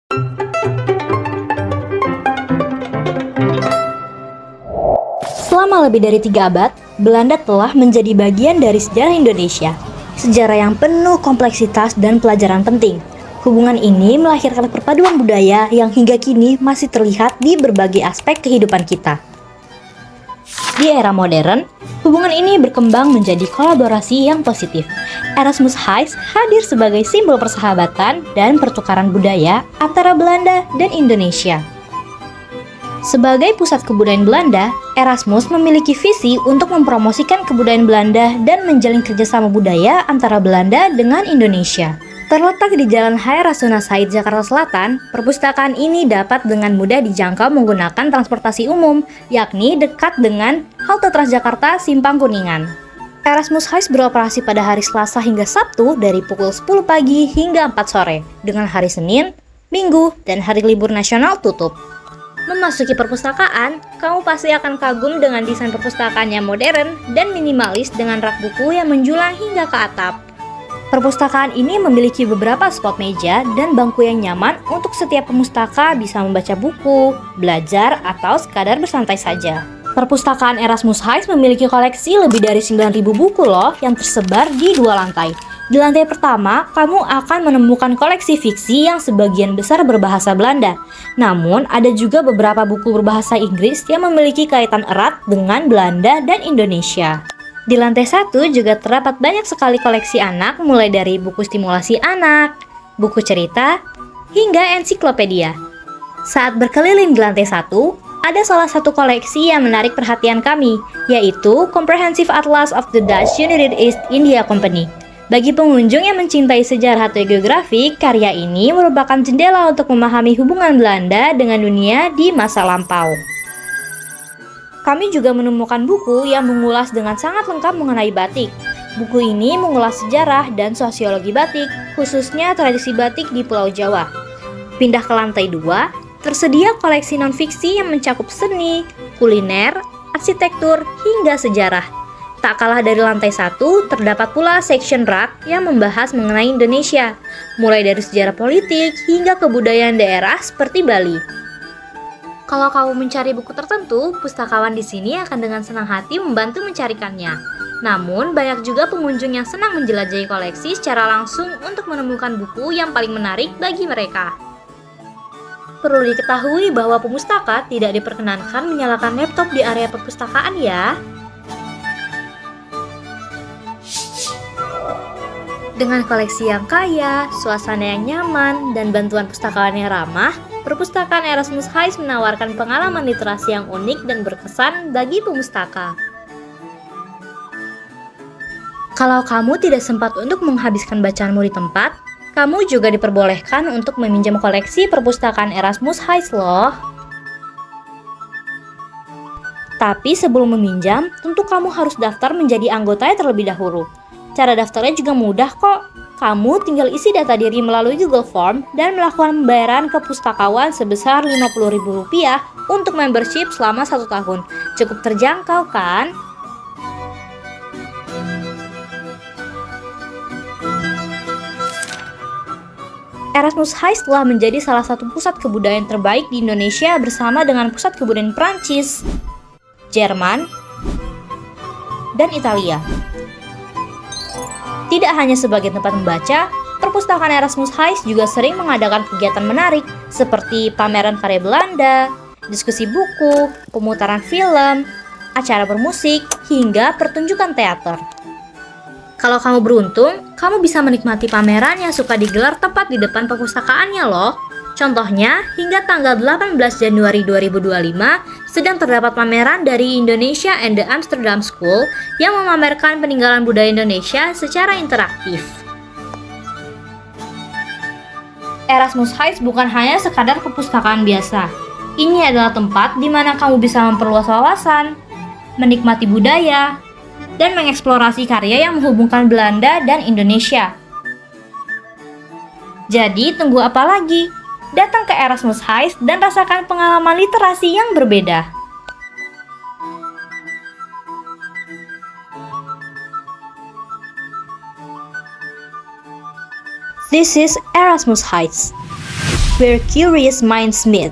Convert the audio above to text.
Selama lebih dari 3 abad, Belanda telah menjadi bagian dari sejarah Indonesia. Sejarah yang penuh kompleksitas dan pelajaran penting. Hubungan ini melahirkan perpaduan budaya yang hingga kini masih terlihat di berbagai aspek kehidupan kita. Di era modern, hubungan ini berkembang menjadi kolaborasi yang positif. Erasmus Heights hadir sebagai simbol persahabatan dan pertukaran budaya antara Belanda dan Indonesia. Sebagai pusat kebudayaan Belanda, Erasmus memiliki visi untuk mempromosikan kebudayaan Belanda dan menjalin kerjasama budaya antara Belanda dengan Indonesia. Terletak di Jalan Hai Rasuna Said, Jakarta Selatan, perpustakaan ini dapat dengan mudah dijangkau menggunakan transportasi umum, yakni dekat dengan halte Transjakarta Simpang Kuningan. Erasmus Heights beroperasi pada hari Selasa hingga Sabtu dari pukul 10 pagi hingga 4 sore, dengan hari Senin, Minggu, dan hari libur nasional tutup. Memasuki perpustakaan, kamu pasti akan kagum dengan desain perpustakaan yang modern dan minimalis dengan rak buku yang menjulang hingga ke atap. Perpustakaan ini memiliki beberapa spot meja dan bangku yang nyaman untuk setiap pemustaka bisa membaca buku, belajar, atau sekadar bersantai saja. Perpustakaan Erasmus Heights memiliki koleksi lebih dari 9.000 buku loh yang tersebar di 2 lantai. Di lantai pertama, kamu akan menemukan koleksi fiksi yang sebagian besar berbahasa Belanda. Namun, ada juga beberapa buku berbahasa Inggris yang memiliki kaitan erat dengan Belanda dan Indonesia. Di lantai 1 juga terdapat banyak sekali koleksi anak, mulai dari buku stimulasi anak, buku cerita, hingga ensiklopedia. Saat berkeliling di lantai 1, ada salah satu koleksi yang menarik perhatian kami, yaitu Comprehensive Atlas of the Dutch United East India Company. Bagi pengunjung yang mencintai sejarah atau geografi, karya ini merupakan jendela untuk memahami hubungan Belanda dengan dunia di masa lampau. Kami juga menemukan buku yang mengulas dengan sangat lengkap mengenai batik. Buku ini mengulas sejarah dan sosiologi batik, khususnya tradisi batik di Pulau Jawa. Pindah ke lantai 2, tersedia koleksi non-fiksi yang mencakup seni, kuliner, arsitektur, hingga sejarah. Tak kalah dari lantai 1, terdapat pula section rak yang membahas mengenai Indonesia, mulai dari sejarah politik hingga kebudayaan daerah seperti Bali. Kalau kamu mencari buku tertentu, pustakawan di sini akan dengan senang hati membantu mencarikannya. Namun, banyak juga pengunjung yang senang menjelajahi koleksi secara langsung untuk menemukan buku yang paling menarik bagi mereka. Perlu diketahui bahwa pemustaka tidak diperkenankan menyalakan laptop di area perpustakaan ya. Dengan koleksi yang kaya, suasana yang nyaman, dan bantuan pustakawan yang ramah, perpustakaan Erasmus Heights menawarkan pengalaman literasi yang unik dan berkesan bagi pemustaka. Kalau kamu tidak sempat untuk menghabiskan bacaanmu di tempat, kamu juga diperbolehkan untuk meminjam koleksi perpustakaan Erasmus Heights loh. Tapi sebelum meminjam, tentu kamu harus daftar menjadi anggotanya terlebih dahulu. Cara daftarnya juga mudah kok. Kamu tinggal isi data diri melalui Google Form dan melakukan pembayaran ke pustakawan sebesar Rp50.000 untuk membership selama 1 tahun. Cukup terjangkau kan? Erasmus Heights telah menjadi salah satu pusat kebudayaan terbaik di Indonesia bersama dengan pusat kebudayaan Prancis, Jerman, dan Italia. Tidak hanya sebagai tempat membaca, perpustakaan Erasmus Heights juga sering mengadakan kegiatan menarik seperti pameran karya Belanda, diskusi buku, pemutaran film, acara bermusik, hingga pertunjukan teater. Kalau kamu beruntung, kamu bisa menikmati pameran yang suka digelar tepat di depan perpustakaannya loh. Contohnya, hingga tanggal 18 Januari 2025, sedang terdapat pameran dari Indonesia and the Amsterdam School yang memamerkan peninggalan budaya Indonesia secara interaktif. Erasmus Heights bukan hanya sekadar perpustakaan biasa. Ini adalah tempat di mana kamu bisa memperluas wawasan, menikmati budaya, dan mengeksplorasi karya yang menghubungkan Belanda dan Indonesia. Jadi, tunggu apa lagi? Datang ke Erasmus Heights dan rasakan pengalaman literasi yang berbeda. This is Erasmus Heights. Where Curious Minds Meet.